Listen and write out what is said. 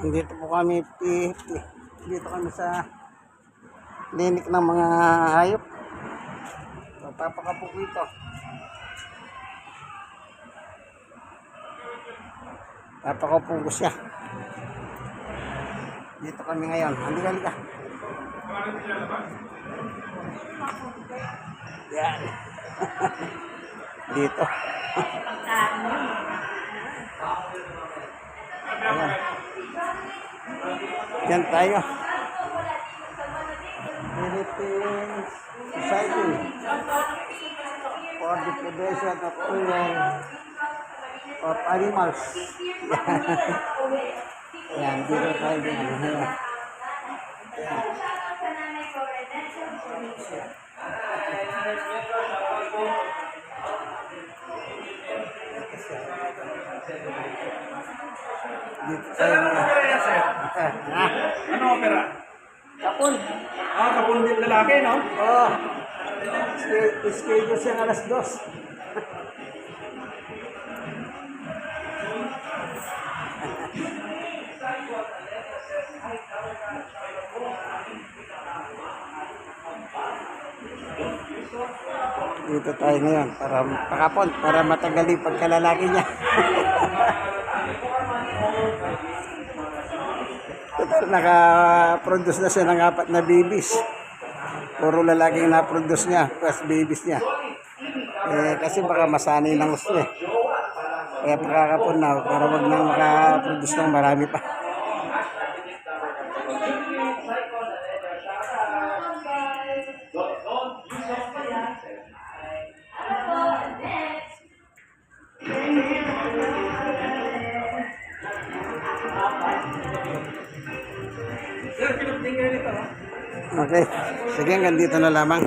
Dito po kami, dito kami sa klinik ng mga hayop. Papakapo po ito. Papakapo ko siya. Dito kami ngayon. Halika. Yan. Dito. Ayan. Yan tayo. Philippines Society for the Prevention of Cruelty of Animals. Yan, dito tayo din. Yan. Dito tayo. Ano opera? Kapon. Kapon din lalaki, no? Oo. Schedule siya alas 2. Dito tayo ngayon para pakapon, para matagal yung pagkalalaki niya. Naka-produce na siya ng 4 na babies. Puro lalaking na-produce niya, plus babies niya. Kasi baka masanay ng gusto eh. Kaya pakakapon na, para wag nang maka-produce ng marami pa. Okay, sige, hanggang dito na lamang.